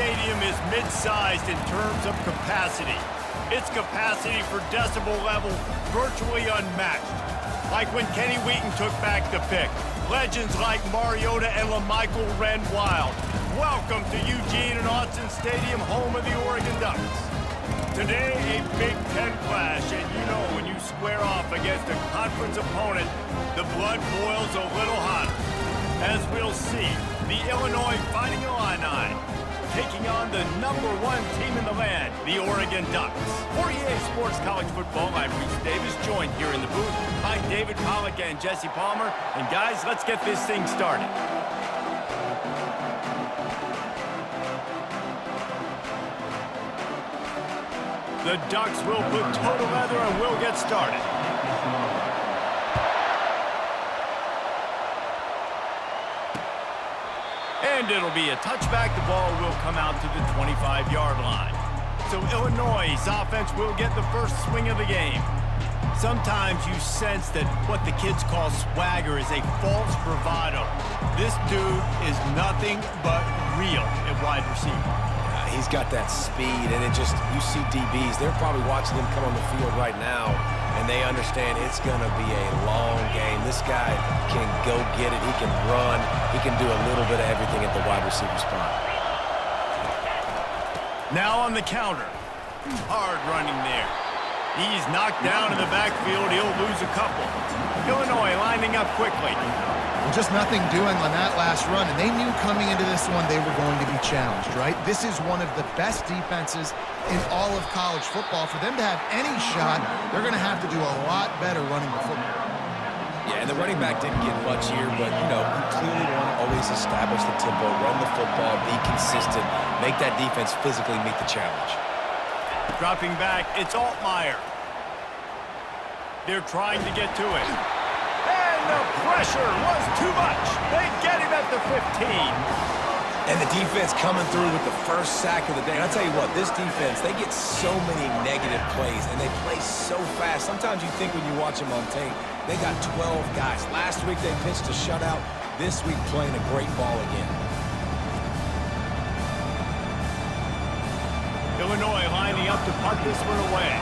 stadium is mid-sized in terms of capacity. Its capacity for decibel level virtually unmatched. Like when Kenny Wheaton took back the pick. Legends like Mariota and LaMichael ran wild. Welcome to Eugene and Austin Stadium, home of the Oregon Ducks. Today, a Big Ten clash, and you know when you square off against a conference opponent, the blood boils a little hotter. As we'll see, the Illinois Fighting Illini taking on the #1 team in the land, the Oregon Ducks. For EA Sports College Football, I'm Reese Davis, joined here in the booth by David Pollack and Jesse Palmer. And guys, let's get this thing started. The Ducks will put total leather and we'll get started. And it'll be a touchback. The ball will come out to the 25-yard line. So Illinois' offense will get the first swing of the game. Sometimes you sense that what the kids call swagger is a false bravado. This dude is nothing but real at wide receiver. He's got that speed, and it just, you see DBs, they're probably watching him come on the field right now, and they understand it's going to be a long game. This guy can go get it. He can run. He can do a little bit of everything at the wide receiver spot. Now on the counter. Hard running there. He's knocked down in the backfield. He'll lose a couple. Illinois lining up quickly. Just nothing doing on that last run, and they knew coming into this one they were going to be challenged, right? This is one of the best defenses in all of college football. For them to have any shot, they're going to have to do a lot better running the football. Yeah, and the running back didn't get much here, but, you know, you clearly want to always establish the tempo, run the football, be consistent, make that defense physically meet the challenge. Dropping back, it's Altmaier. They're trying to get to it. And the pressure was too much. They get him at the 15. And the defense coming through with the first sack of the day. And I'll tell you what, this defense, they get so many negative plays, and they play so fast. Sometimes you think when you watch them on tape, they got 12 guys. Last week they pitched a shutout. This week playing a great ball again. Illinois lining up to punt this one away.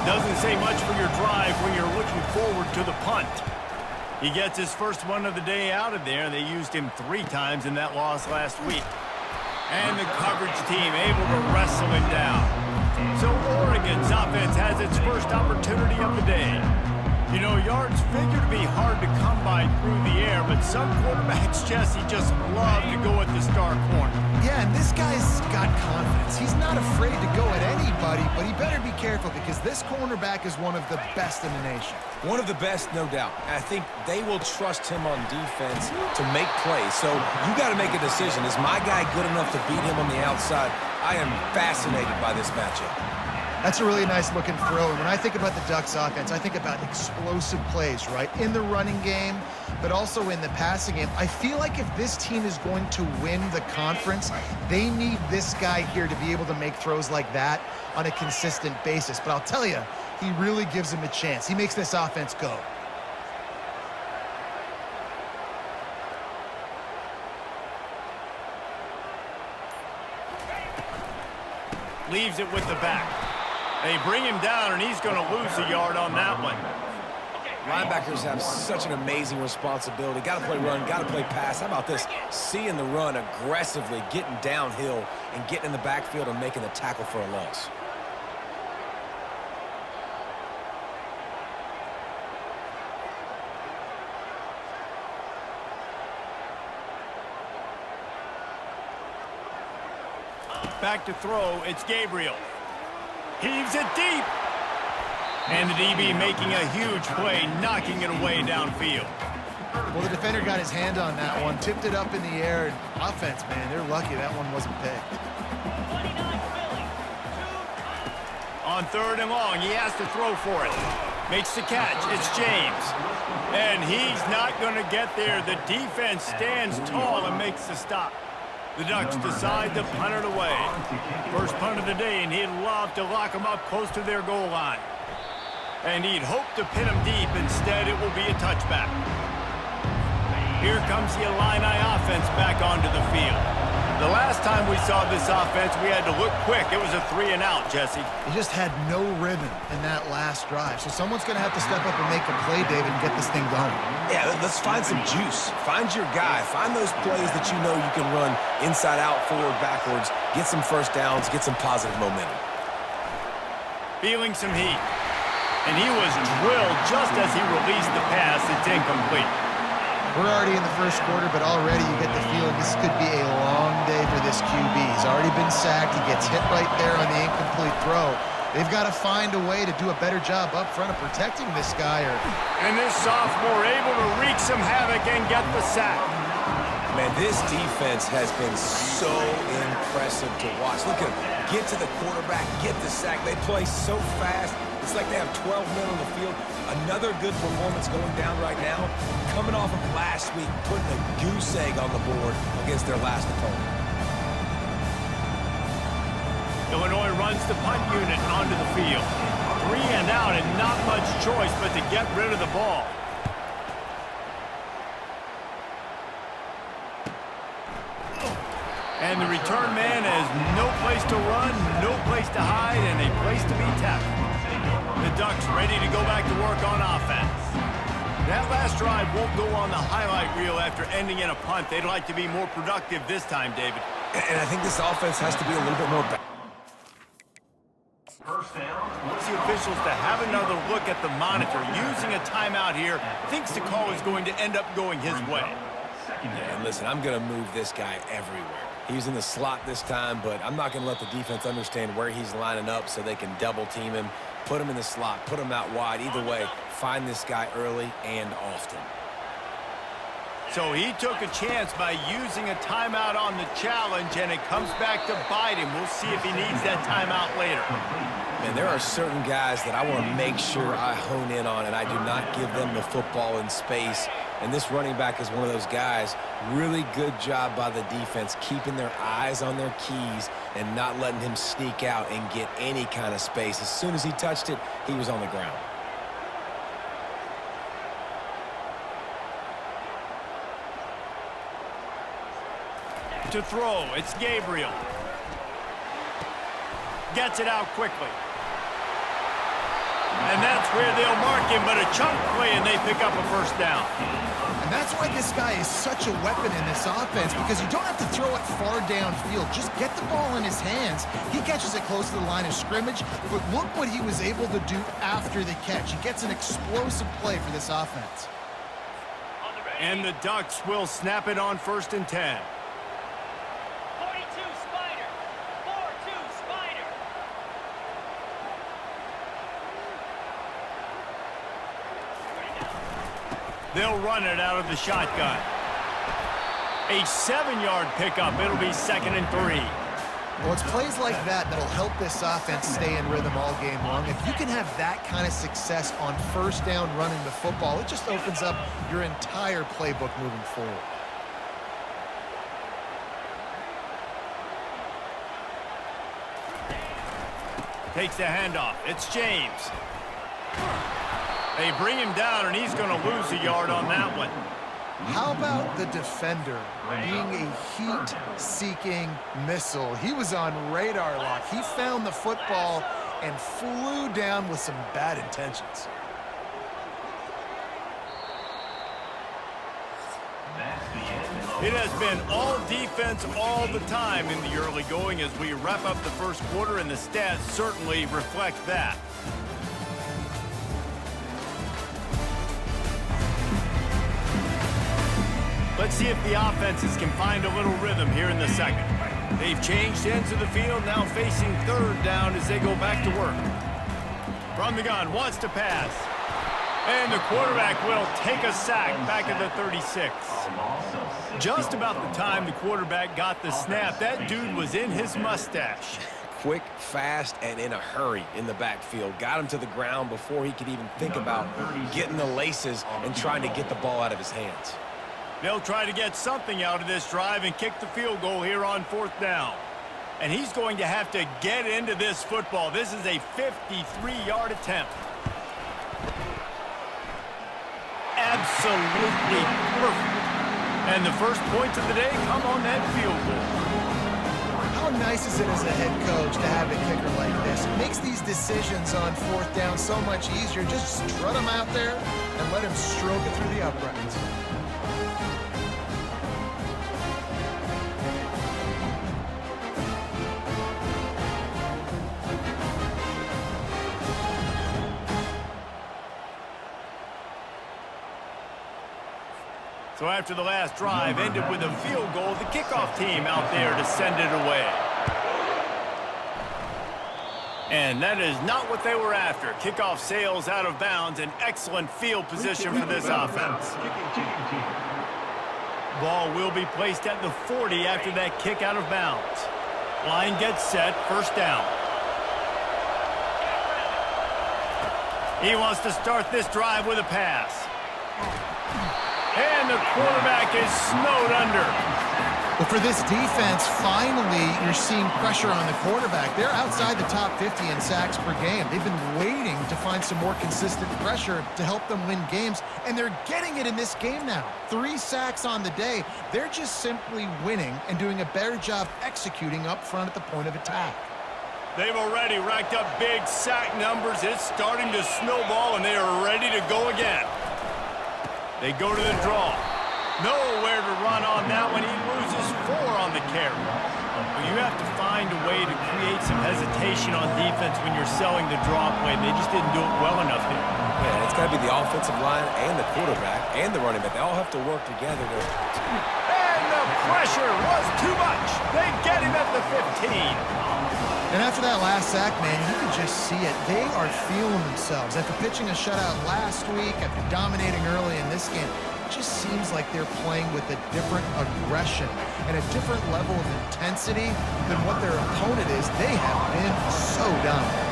Doesn't say much for your drive when you're looking forward to the punt. He gets his first one of the day out of there. They used him 3 times in that loss last week. And the coverage team able to wrestle him down. So Oregon's offense has its first opportunity of the day. You know, yards figure to be hard to come by through the air, but some quarterbacks, Jesse, just love to go at the star corner. Yeah, and this guy's got confidence. He's not afraid to go at anybody, but he better be careful because this cornerback is one of the best in the nation. One of the best, no doubt. I think they will trust him on defense to make plays. So you got to make a decision. Is my guy good enough to beat him on the outside? I am fascinated by this matchup. That's a really nice looking throw. And when I think about the Ducks offense, I think about explosive plays, right? In the running game, but also in the passing game. I feel like if this team is going to win the conference, they need this guy here to be able to make throws like that on a consistent basis. But I'll tell you, he really gives him a chance. He makes this offense go. Leaves it with the back. They bring him down, and he's going to lose a yard on that one. Linebackers have such an amazing responsibility. Got to play run, got to play pass. How about this? Seeing the run aggressively, getting downhill, and getting in the backfield and making the tackle for a loss. Back to throw, it's Gabriel. Heaves it deep. And the DB making a huge play, knocking it away downfield. Well, the defender got his hand on that one, tipped it up in the air. And offense, man, they're lucky that one wasn't picked. On 3rd and long, he has to throw for it. Makes the catch, it's James. And he's not going to get there. The defense stands tall and makes the stop. The Ducks decide to punt it away. First punt of the day, and he'd love to lock them up close to their goal line. And he'd hope to pin them deep. Instead, it will be a touchback. Here comes the Illini offense back onto the field. The last time we saw this offense, we had to look quick. It was a 3-and-out, Jesse. He just had no rhythm in that last drive. So someone's going to have to step up and make a play, David, and get this thing going. Yeah, let's find some juice. Find your guy. Find those plays that you know you can run inside out, forward, backwards, get some first downs, get some positive momentum. Feeling some heat. And he was drilled just as he released the pass. It's incomplete. We're already in the first quarter, but already you get the feeling this could be a long day for this QB. He's already been sacked. He gets hit right there on the incomplete throw. They've got to find a way to do a better job up front of protecting this guy. And this sophomore able to wreak some havoc and get the sack. Man, this defense has been so impressive to watch. Look at them. Get to the quarterback, get the sack. They play so fast. It's like they have 12 men on the field. Another good performance going down right now. Coming off of last week, putting a goose egg on the board against their last opponent. Illinois runs the punt unit onto the field. 3-and-out and not much choice but to get rid of the ball. And the return man has no place to run, no place to hide, and a place to be tackled. The Ducks ready to go back to work on offense. That last drive won't go on the highlight reel after ending in a punt. They'd like to be more productive this time, David. And I think this offense has to be a little bit more back. Wants the officials to have another look at the monitor. Using a timeout here, thinks the call is going to end up going his way. Yeah, and listen, I'm going to move this guy everywhere. He's in the slot this time, but I'm not going to let the defense understand where he's lining up so they can double team him, put him in the slot, put him out wide. Either way, find this guy early and often. So he took a chance by using a timeout on the challenge, and it comes back to bite him. We'll see if he needs that timeout later. Man, there are certain guys that I want to make sure I hone in on, and I do not give them the football in space. And this running back is one of those guys. Really good job by the defense, keeping their eyes on their keys and not letting him sneak out and get any kind of space. As soon as he touched it, he was on the ground. To throw, it's Gabriel. Gets it out quickly. And that's where they'll mark him, but a chunk play, and they pick up a first down. And that's why this guy is such a weapon in this offense, because you don't have to throw it far downfield. Just get the ball in his hands. He catches it close to the line of scrimmage, but look what he was able to do after the catch. He gets an explosive play for this offense. And the Ducks will snap it on 1st and 10. They'll run it out of the shotgun. A 7-yard pickup. It'll be 2nd and 3. Well, it's plays like that that'll help this offense stay in rhythm all game long. If you can have that kind of success on first down running the football, it just opens up your entire playbook moving forward. Takes the handoff. It's James. They bring him down, and he's going to lose a yard on that one. How about the defender being a heat-seeking missile? He was on radar lock. He found the football and flew down with some bad intentions. It has been all defense all the time in the early going as we wrap up the first quarter, and the stats certainly reflect that. Let's see if the offenses can find a little rhythm here in the second. They've changed ends of the field, now facing 3rd down as they go back to work. From the gun, wants to pass. And the quarterback will take a sack back at the 36. Just about the time the quarterback got the snap, that dude was in his mustache. Quick, fast, and in a hurry in the backfield. Got him to the ground before he could even think about getting the laces and trying to get the ball out of his hands. They'll try to get something out of this drive and kick the field goal here on 4th down. And he's going to have to get into this football. This is a 53-yard attempt. Absolutely perfect. And the first points of the day come on that field goal. nice is it as a head coach to have a kicker like this? It makes these decisions on fourth down so much easier. Just strut him out there and let him stroke it through the uprights. So after the last drive ended with a field goal, the kickoff team out there to send it away. And that is not what they were after. Kickoff sails out of bounds, an excellent field position for this offense. Ball will be placed at the 40 after that kick out of bounds. Line gets set, first down. He wants to start this drive with a pass. And the quarterback is snowed under. Well, for this defense, finally, you're seeing pressure on the quarterback. They're outside the top 50 in sacks per game. They've been waiting to find some more consistent pressure to help them win games, and they're getting it in this game now. 3 sacks on the day. They're just simply winning and doing a better job executing up front at the point of attack. They've already racked up big sack numbers. It's starting to snowball, and they are ready to go again. They go to the draw. Nowhere to run on that one. He loses 4 on the carry. Well, you have to find a way to create some hesitation on defense when you're selling the draw play. They just didn't do it well enough here. Yeah, it's got to be the offensive line and the quarterback and the running back. They all have to work together to... And the pressure was too much. They get him at the 15. And after that last sack, man, you can just see it. They are feeling themselves. After pitching a shutout last week, after dominating early in this game, it just seems like they're playing with a different aggression and a different level of intensity than what their opponent is. They have been so dominant.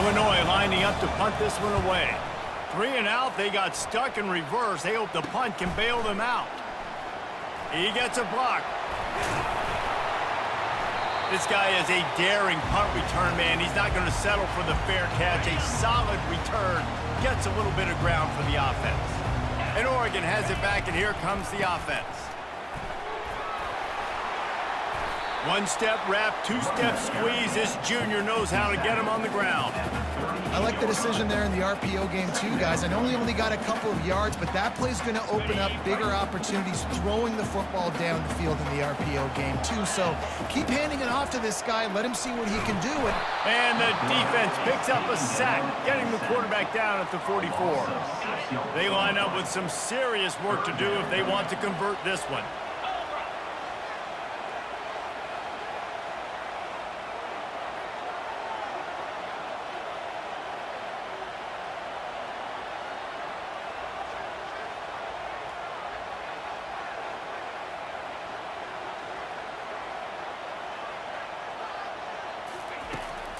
Illinois lining up to punt this one away. 3 and out, they got stuck in reverse. They hope the punt can bail them out. He gets a block. This guy is a daring punt return man. He's not going to settle for the fair catch. A solid return gets a little bit of ground for the offense. And Oregon has it back, and here comes the offense. 1-step wrap, 2-step squeeze. This junior knows how to get him on the ground. I like the decision there in the RPO game too, guys. I know he only got a couple of yards, but that play's going to open up bigger opportunities throwing the football down the field in the RPO game too. So keep handing it off to this guy. Let him see what he can do. And the defense picks up a sack, getting the quarterback down at the 44. They line up with some serious work to do if they want to convert this one.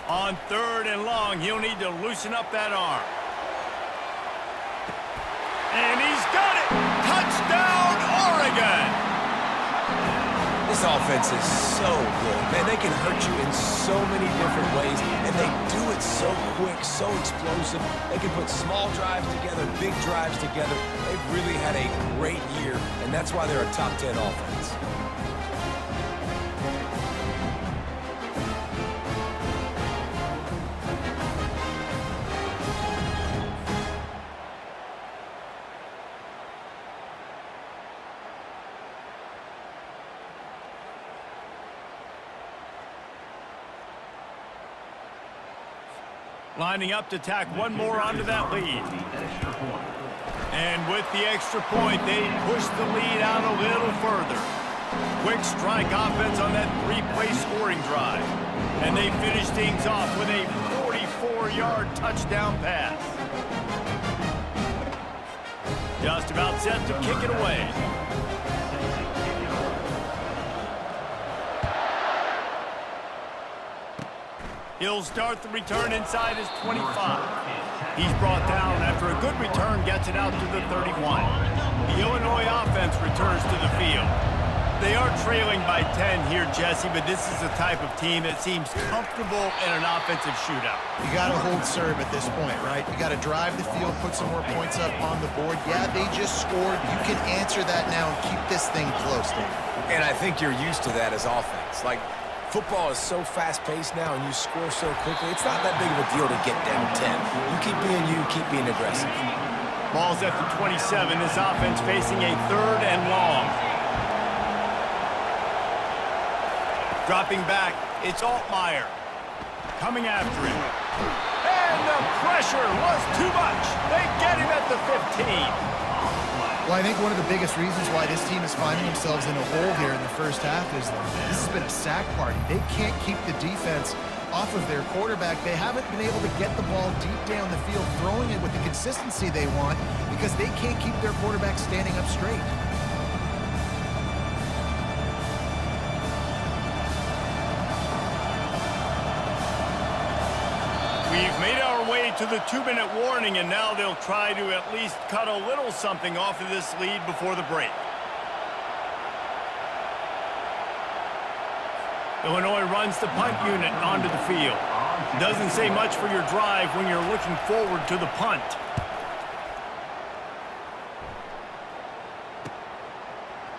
On 3rd and long, he'll need to loosen up that arm. And he's got it! Touchdown, Oregon! This offense is so good. Man, they can hurt you in so many different ways, and they do it so quick, so explosive. They can put small drives together, big drives together. They've really had a great year, and that's why they're a top 10 offense. Lining up to tack one more onto that lead. And with the extra point, they push the lead out a little further. Quick strike offense on that 3-play scoring drive. And they finish things off with a 44-yard touchdown pass. Just about set to kick it away. He'll start the return inside his 25. He's brought down after a good return, gets it out to the 31. The Illinois offense returns to the field. They are trailing by 10 here, Jesse, but this is the type of team that seems comfortable in an offensive shootout. You got to hold serve at this point, right? You got to drive the field, put some more points up on the board. Yeah, they just scored. You can answer that now and keep this thing close, Dave. And I think you're used to that as offense. Like, Football is so fast-paced now, and you score so quickly, it's not that big of a deal to get down 10. You keep being you, keep being aggressive. Ball's at the 27. This offense facing a 3rd and long. Dropping back, it's Altmaier. Coming after him. And the pressure was too much. They get him at the 15. Well, I think one of the biggest reasons why this team is finding themselves in a hole here in the first half is this has been a sack party. They can't keep the defense off of their quarterback. They haven't been able to get the ball deep down the field, throwing it with the consistency they want because they can't keep their quarterback standing up straight. We've made our way to the 2-minute warning, and now they'll try to at least cut a little something off of this lead before the break. Illinois runs the punt unit onto the field. Doesn't say much for your drive when you're looking forward to the punt.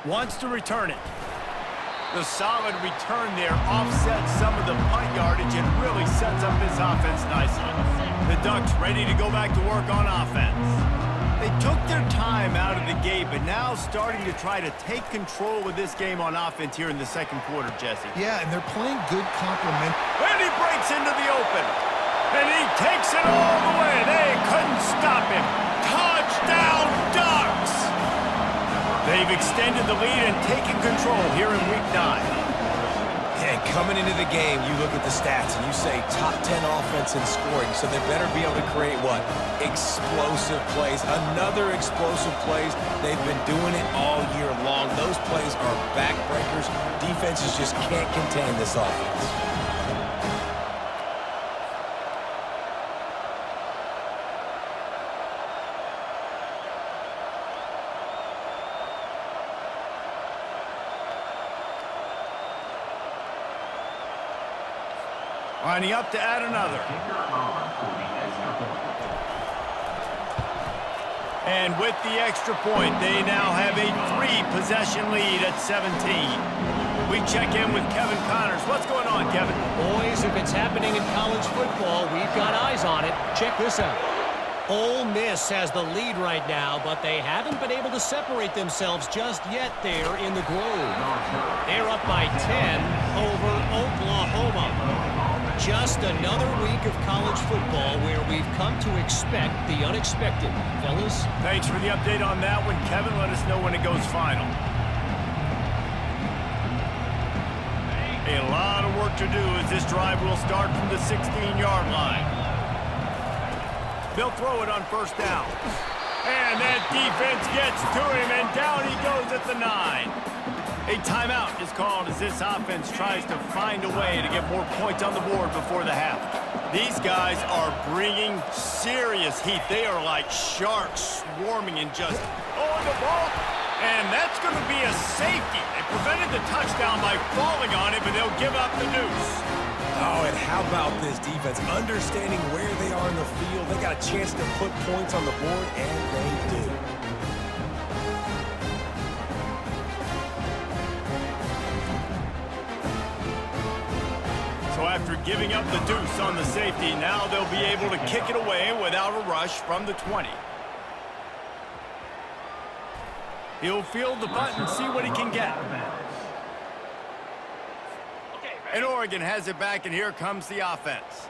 Wants to return it. The solid return there offsets some of the punt yardage and really sets up this offense nicely. The Ducks ready to go back to work on offense. They took their time out of the gate, but now starting to try to take control of this game on offense here in the second quarter, Jesse. Yeah, and they're playing good complement. And he breaks into the open. And he takes it all the way. They couldn't stop him. Touchdown, Ducks! They've extended the lead and taken control here in Week 9. And coming into the game, you look at the stats and you say top 10 offense in scoring, so they better be able to create what? Explosive plays. Another explosive plays. They've been doing it all year long. Those plays are backbreakers. Defenses just can't contain this offense. Lining up to add another. And with the extra point, they now have a 3-possession lead at 17. We check in with Kevin Connors. What's going on, Kevin? Boys, if it's happening in college football, we've got eyes on it. Check this out. Ole Miss has the lead right now, but they haven't been able to separate themselves just yet there in the Grove. They're up by 10 over Oklahoma. Just another week of college football where we've come to expect the unexpected. Fellas? Thanks for the update on that one, Kevin. Let us know when it goes final. A lot of work to do as this drive will start from the 16-yard line. They'll throw it on first down. And that defense gets to him, and down he goes at the 9. A timeout is called as this offense tries to find a way to get more points on the board before the half. These guys are bringing serious heat. They are like sharks swarming and just on the ball. And that's going to be a safety. They prevented the touchdown by falling on it, but they'll give up the deuce. Oh, and how about this defense? Understanding where they are in the field. They got a chance to put points on the board, and they do. So after giving up the deuce on the safety, now they'll be able to kick it away without a rush from the 20. He'll field the punt and see what he can get. And Oregon has it back, and here comes the offense.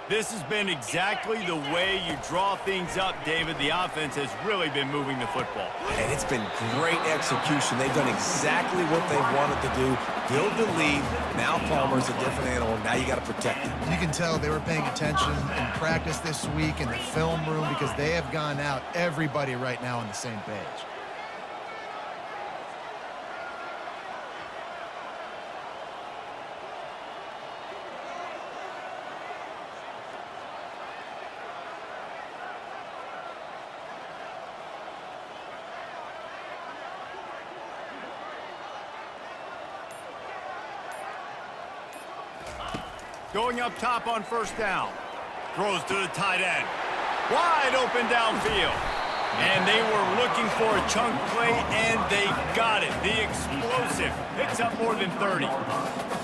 This has been exactly the way you draw things up, David. The offense has really been moving the football. And it's been great execution. They've done exactly what they wanted to do. Build the lead. Now Palmer's a different animal. Now you got to protect him. You can tell they were paying attention in practice this week in the film room because they have gone out, everybody right now on the same page. Going up top on first down. Throws to the tight end. Wide open downfield. And they were looking for a chunk play, and they got it. The explosive picks up more than 30.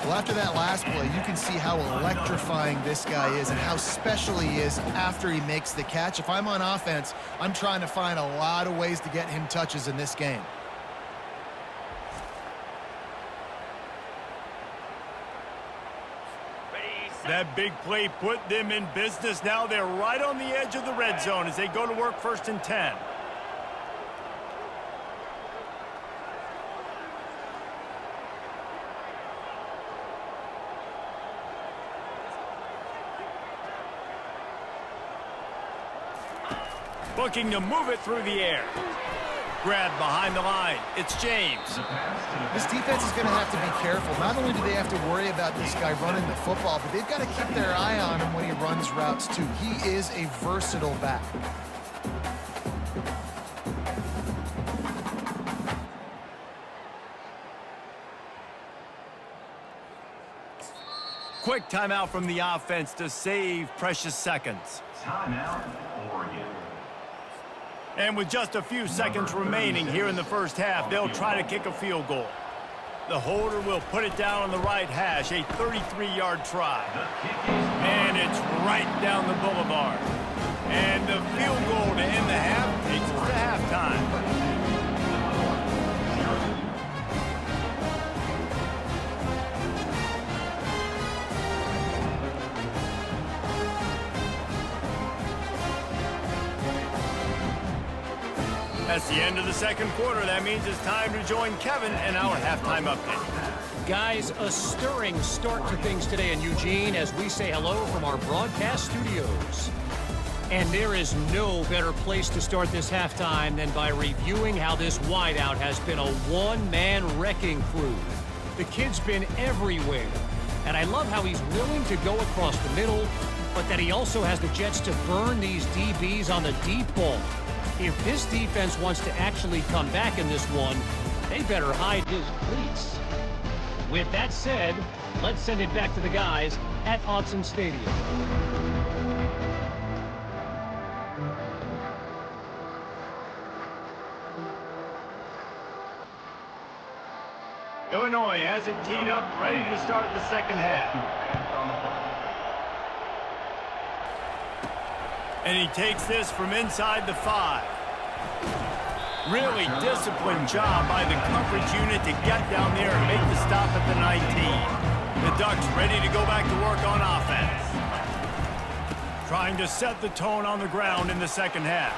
Well, after that last play, you can see how electrifying this guy is and how special he is after he makes the catch. If I'm on offense, I'm trying to find a lot of ways to get him touches in this game. That big play put them in business. Now they're right on the edge of the red zone as they go to work 1st and 10. Looking to move it through the air. Grabbed behind the line. It's James. This defense is going to have to be careful. Not only do they have to worry about this guy running the football, but they've got to keep their eye on him when he runs routes too. He is a versatile back. Quick timeout from the offense to save precious seconds. Timeout, Oregon. And with just a few seconds remaining here in the first half, they'll try to kick a field goal. The holder will put it down on the right hash, a 33-yard try. And it's right down the boulevard. And the field goal to end the half takes us to halftime. That's the end of the second quarter. That means it's time to join Kevin and our halftime update. Guys, a stirring start to things today in Eugene as we say hello from our broadcast studios. And there is no better place to start this halftime than by reviewing how this wideout has been a one-man wrecking crew. The kid's been everywhere. And I love how he's willing to go across the middle, but that he also has the jets to burn these DBs on the deep ball. If this defense wants to actually come back in this one, they better hide his cleats. With that said, let's send it back to the guys at Autzen Stadium. Illinois has it teed up, ready to start the second half. And he takes this from inside the 5. Really disciplined job by the coverage unit to get down there and make the stop at the 19. The Ducks ready to go back to work on offense. Trying to set the tone on the ground in the second half.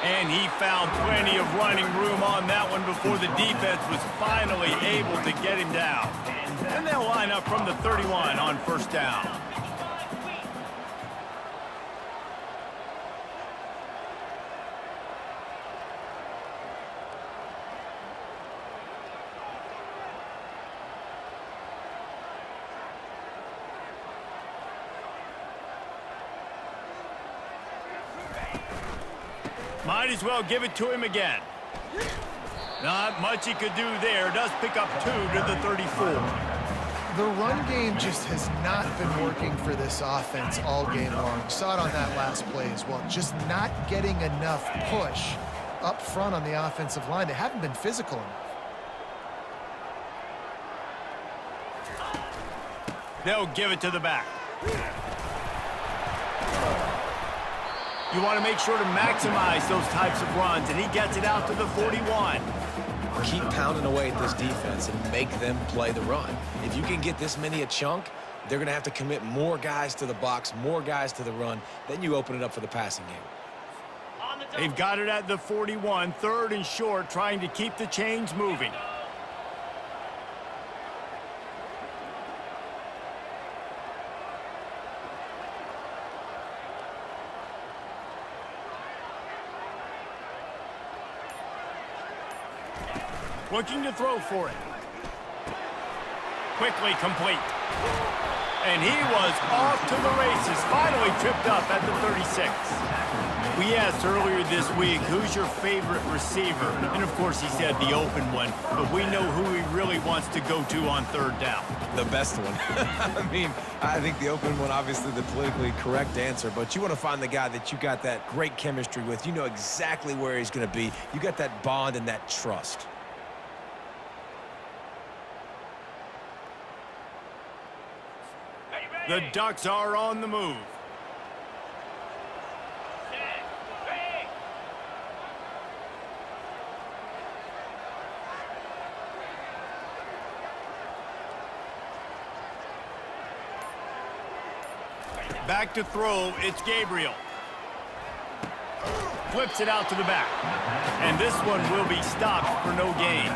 And he found plenty of running room on that one before the defense was finally able to get him down. And they'll line up from the 31 on first down. Might as well give it to him again. Not much he could do there. Does pick up 2 to the 34. The run game just has not been working for this offense all game long. Saw it on that last play as well. Just not getting enough push up front on the offensive line. They haven't been physical enough. They'll give it to the back. You want to make sure to maximize those types of runs, and he gets it out to the 41. Keep pounding away at this defense and make them play the run. If you can get this many a chunk, they're going to have to commit more guys to the box, more guys to the run. Then you open it up for the passing game. They've got it at the 41, 3rd and short, trying to keep the chains moving. Looking to throw for it. Quickly complete. And he was off to the races, finally tripped up at the 36. We asked earlier this week, who's your favorite receiver? And of course he said the open one, but we know who he really wants to go to on 3rd down. The best one. I mean, I think the open one, obviously the politically correct answer, but you want to find the guy that you got that great chemistry with. You know exactly where he's going to be. You got that bond and that trust. The Ducks are on the move. Back to throw, it's Gabriel. Flips it out to the back. And this one will be stopped for no gain.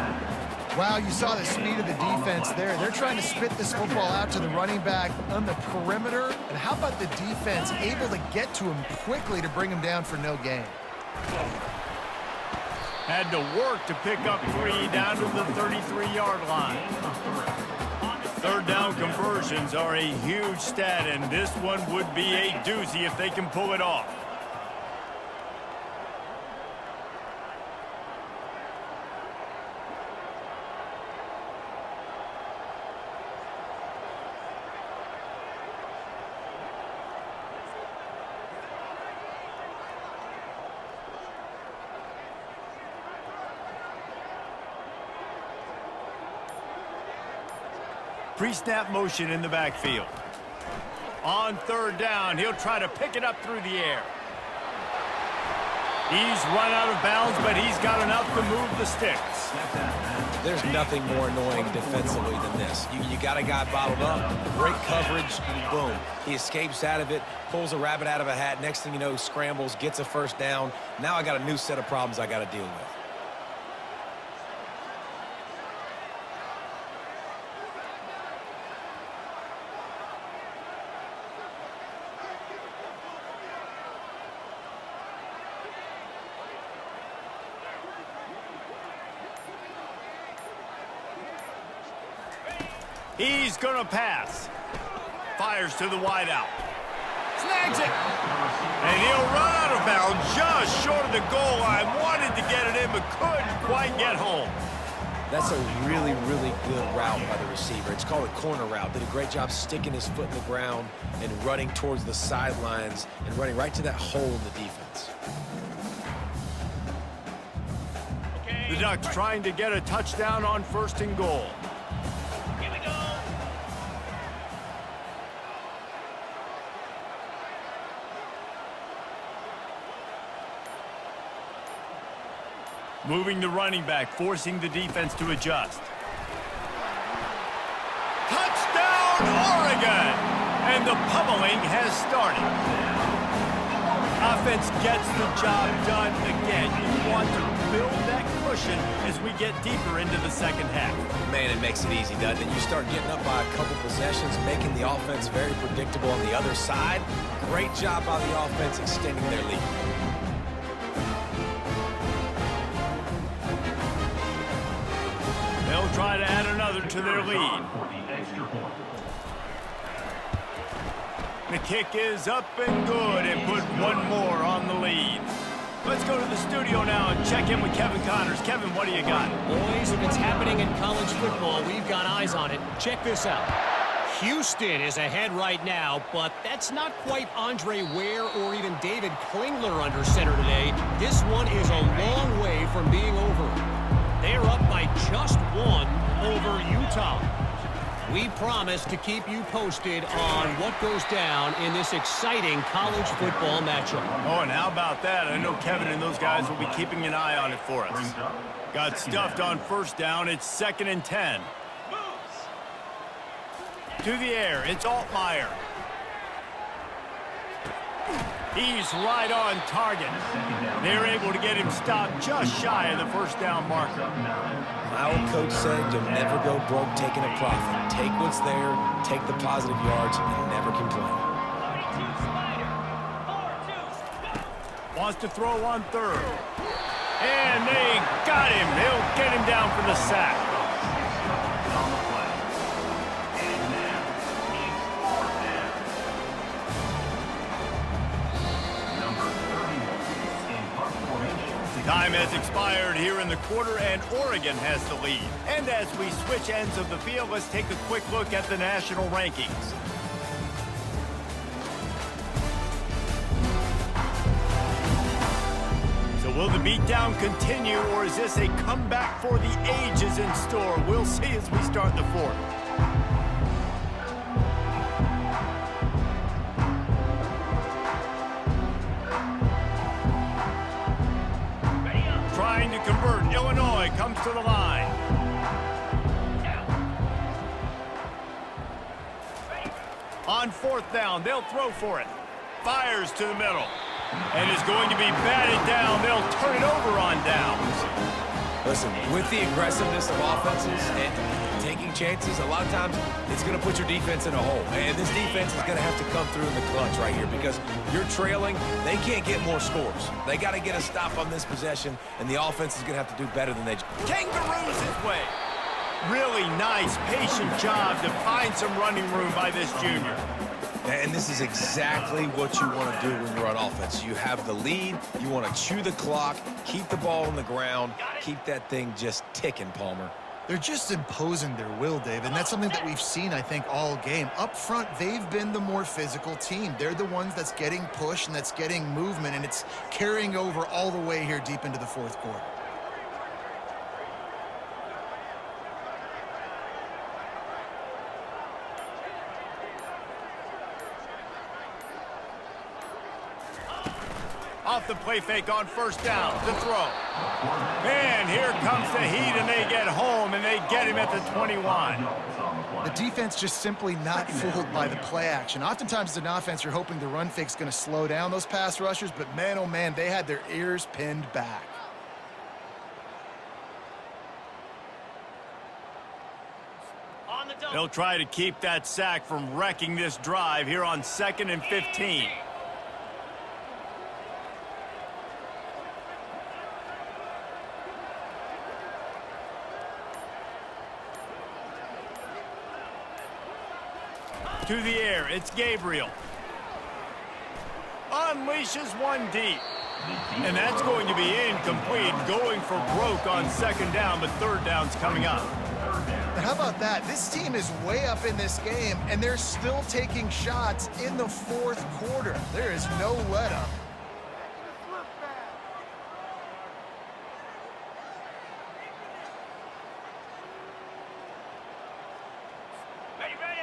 Wow, you saw the speed of the defense there. They're trying to spit this football out to the running back on the perimeter. And how about the defense able to get to him quickly to bring him down for no gain? Had to work to pick up 3 down to the 33-yard line. Third down conversions are a huge stat, and this one would be a doozy if they can pull it off. Pre-snap motion in the backfield. On third down, he'll try to pick it up through the air. He's run out of bounds, but he's got enough to move the sticks. There's nothing more annoying defensively than this. You got a guy bottled up, great coverage, and boom. He escapes out of it, pulls a rabbit out of a hat. Next thing you know, scrambles, gets a first down. Now I got a new set of problems I got to deal with. He's going to pass. Fires to the wideout. Snags it. And he'll run out of bounds just short of the goal line. Wanted to get it in, but couldn't quite get home. That's a really, really good route by the receiver. It's called a corner route. Did a great job sticking his foot in the ground and running towards the sidelines and running right to that hole in the defense. The Ducks trying to get a touchdown on 1st and goal. Moving the running back, forcing the defense to adjust. Touchdown, Oregon! And the pummeling has started. Offense gets the job done again. You want to build that cushion as we get deeper into the second half. Man, it makes it easy, doesn't it? You start getting up by a couple possessions, making the offense very predictable on the other side. Great job by the offense extending their lead. They'll try to add another to their lead. The kick is up and good and put one more on the lead. Let's go to the studio now and check in with Kevin Connors. Kevin, what do you got? Boys, if it's happening in college football, we've got eyes on it. Check this out. Houston is ahead right now, but that's not quite Andre Ware or even David Klingler under center today. This one is a long way from being over. They're up by just 1 over Utah. We promise to keep you posted on what goes down in this exciting college football matchup. Oh, and how about that? I know Kevin and those guys will be keeping an eye on it for us. Got stuffed on 1st down. It's 2nd and 10. To the air, it's Altmaier. He's right on target. They're able to get him stopped just shy of the 1st down marker. My old coach said you'll never go broke taking a profit. Take what's there, take the positive yards, and never complain. Wants to throw on 3rd. And they got him. They'll get him down for the sack. Time has expired here in the quarter, and Oregon has the lead. And as we switch ends of the field, let's take a quick look at the national rankings. So will the beatdown continue, or is this a comeback for the ages in store? We'll see as we start the 4th. to the line. On fourth down, they'll throw for it. Fires to the middle. And is going to be batted down. They'll turn it over on downs. Listen, with the aggressiveness of offenses and taking chances, a lot of times it's going to put your defense in a hole. And this defense is going to have to come through in the clutch right here because you're trailing. They can't get more scores. They got to get a stop on this possession, and the offense is going to have to do better than they... Kangaroos his way. Really nice, patient job to find some running room by this junior. And this is exactly what you want to do when you're on offense. You have the lead, you want to chew the clock, keep the ball on the ground, keep that thing just ticking, Palmer. They're just imposing their will, Dave, and that's something that we've seen, I think, all game. Up front, they've been the more physical team. They're the ones that's getting pushed and that's getting movement, and it's carrying over all the way here deep into the fourth quarter. Off the play fake on first down, the throw. And here comes the heat, and they get home, and they get him at the 21. The defense just simply not fooled by the play action. Oftentimes as an offense, you're hoping the run fake's going to slow down those pass rushers, but man, oh man, they had their ears pinned back. They'll try to keep that sack from wrecking this drive here on 2nd and 15. To the air, it's Gabriel. Unleashes one deep. And that's going to be incomplete, going for broke on second down, but third down's coming up. And how about that? This team is way up in this game, and they're still taking shots in the fourth quarter. There is no let-up.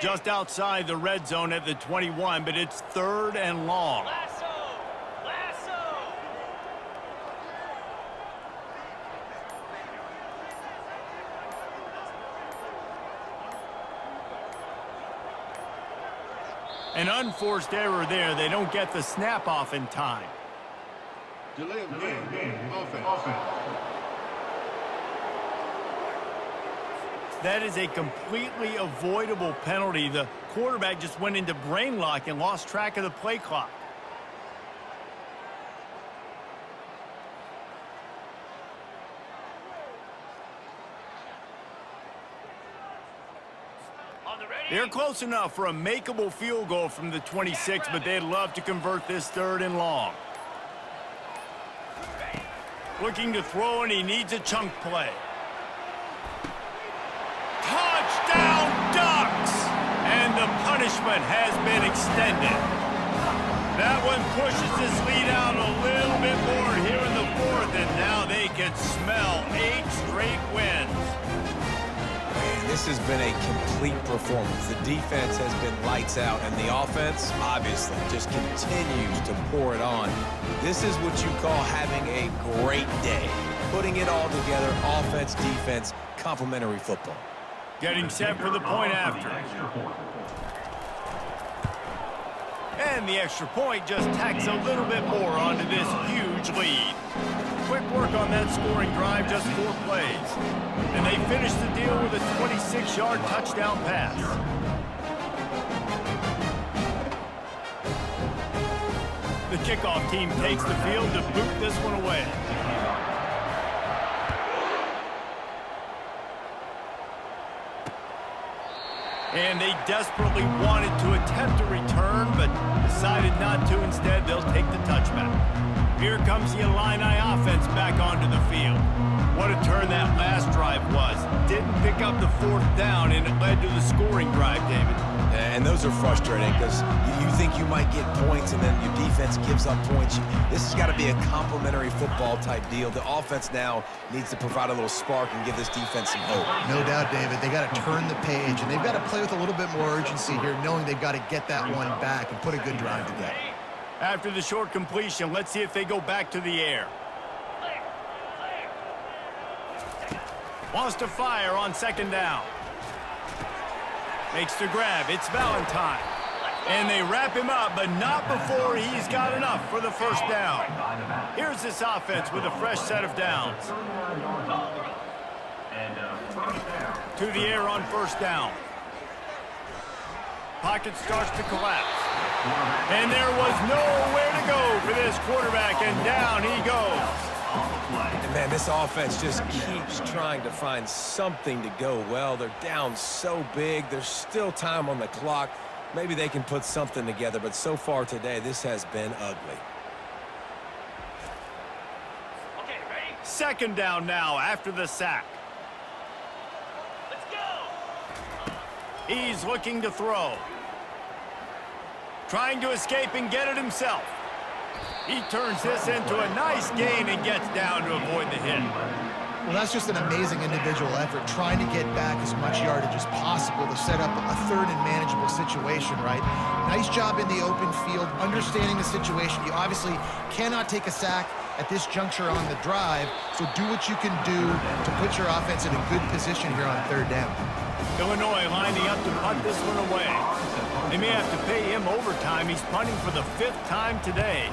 Just outside the red zone at the 21, but it's 3rd and long. Lasso! Lasso! An unforced error there. They don't get the snap off in time. Delay of game. Offense. That is a completely avoidable penalty. The quarterback just went into brain lock and lost track of the play clock. They're close enough for a makeable field goal from the 26, but they'd love to convert this 3rd and long. Looking to throw, and he needs a chunk play. Touchdown Ducks! And the punishment has been extended. That one pushes this lead out a little bit more here in the 4th, and now they can smell 8 straight wins. Man, this has been a complete performance. The defense has been lights out, and the offense, obviously, just continues to pour it on. This is what you call having a great day. Putting it all together, offense, defense, complementary football. Getting set for the point after. And the extra point just tacks a little bit more onto this huge lead. Quick work on that scoring drive, just 4 plays. And they finish the deal with a 26-yard touchdown pass. The kickoff team takes the field to boot this one away. And they desperately wanted to attempt a return, but decided not to. Instead, they'll take the touchback. Here comes the Illini offense back onto the field. What a turn that last drive was. Didn't pick up the 4th down, and it led to the scoring drive, David. And those are frustrating because you think you might get points, and then your defense gives up points. This has got to be a complementary football type deal. The offense now needs to provide a little spark and give this defense some hope. No doubt, David. They got to turn the page, and they've got to play with a little bit more urgency here, knowing they've got to get that one back and put a good drive together. After the short completion, let's see if they go back to the air. Wants to fire on second down. Makes the grab. It's Valentine. And they wrap him up, but not before he's got enough for the first down. Here's this offense with a fresh set of downs. To the air on first down. Pocket starts to collapse. And there was nowhere to go for this quarterback, and down he goes. And man, this offense just keeps trying to find something to go well. They're down so big. There's still time on the clock. Maybe they can put something together, but so far today, this has been ugly. Okay, ready? Second down now after the sack. Let's go. He's looking to throw. Trying to escape and get it himself. He turns this into a nice gain and gets down to avoid the hit. Well, that's just an amazing individual effort, trying to get back as much yardage as possible to set up a third and manageable situation, right? Nice job in the open field, understanding the situation. You obviously cannot take a sack at this juncture on the drive, so do what you can do to put your offense in a good position here on third down. Illinois lining up to punt this one away. They may have to pay him overtime. He's punting for the 5th time today.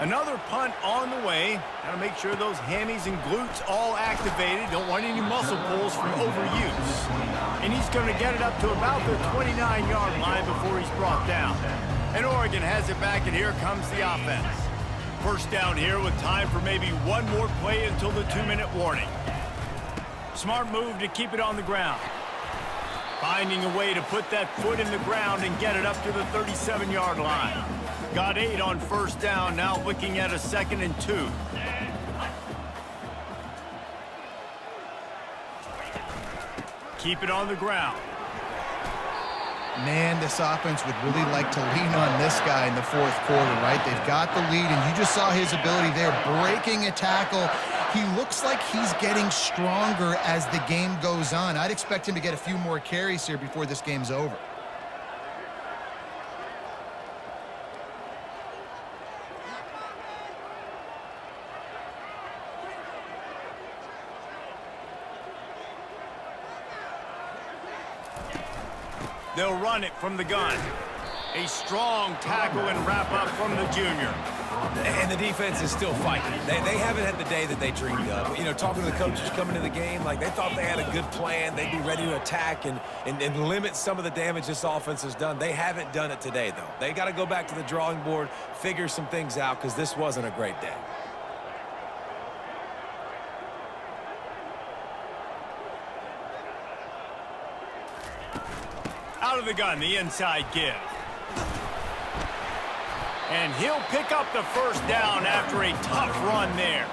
Another punt on the way. Got to make sure those hammies and glutes all activated. Don't want any muscle pulls from overuse. And he's going to get it up to about the 29-yard line before he's brought down. And Oregon has it back, and here comes the offense. First down here with time for maybe one more play until the 2-minute warning. Smart move to keep it on the ground. Finding a way to put that foot in the ground and get it up to the 37-yard line. Got 8 on first down, now looking at a 2nd and 2. Keep it on the ground. Man, this offense would really like to lean on this guy in the fourth quarter, right? They've got the lead, and you just saw his ability there, breaking a tackle. He looks like he's getting stronger as the game goes on. I'd expect him to get a few more carries here before this game's over. They'll run it from the gun. A strong tackle and wrap up from the junior. And the defense is still fighting. They haven't had the day that they dreamed of. You know, talking to the coaches coming to the game, like they thought they had a good plan. They'd be ready to attack and limit some of the damage this offense has done. They haven't done it today, though. They got to go back to the drawing board, figure some things out, because this wasn't a great day. Out of the gun, the inside give. And he'll pick up the first down after a tough run there.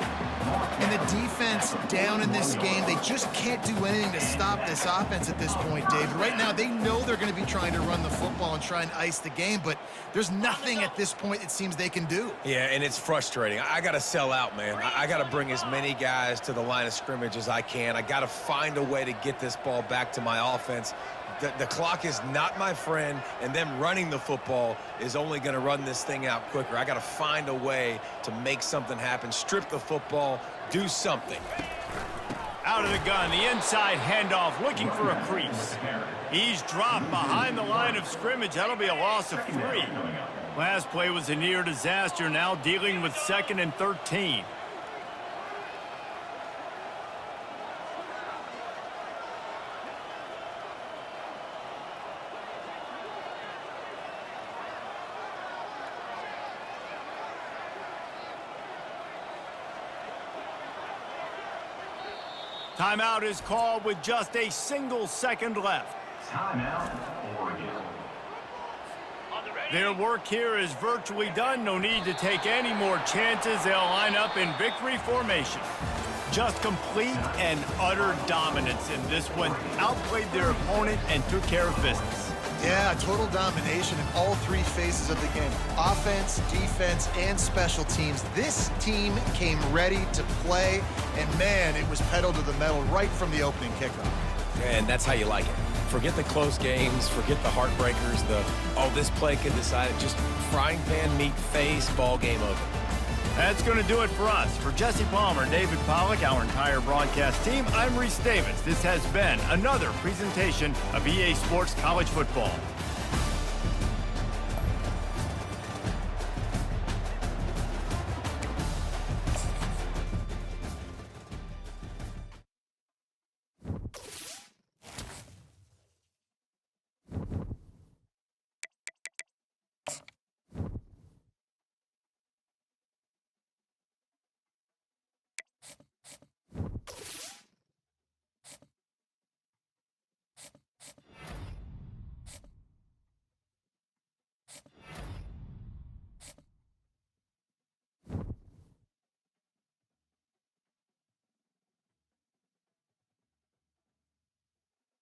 And the defense down in this game, they just can't do anything to stop this offense at this point, David. Right now, they know they're going to be trying to run the football and try and ice the game, but there's nothing at this point it seems they can do. Yeah, and it's frustrating. I got to sell out, man. I got to bring as many guys to the line of scrimmage as I can. I got to find a way to get this ball back to my offense. The clock is not my friend, and them running the football is only going to run this thing out quicker. I got to find a way to make something happen, strip the football, do something. Out of the gun, the inside handoff, looking for a crease. He's dropped behind the line of scrimmage. That'll be a loss of 3. Last play was a near disaster, now dealing with 2nd and 13. Timeout is called with just a single second left. Timeout, Oregon. Their work here is virtually done. No need to take any more chances. They'll line up in victory formation. Just complete and utter dominance in this one. Outplayed their opponent and took care of business. Yeah, total domination in all 3 phases of the game. Offense, defense, and special teams. This team came ready to play, and man, it was pedal to the metal right from the opening kickoff. And that's how you like it. Forget the close games, forget the heartbreakers, this play could decide it. Just frying pan meat face, ball game over. That's going to do it for us. For Jesse Palmer, David Pollack, our entire broadcast team, I'm Reese Davis. This has been another presentation of EA Sports College Football.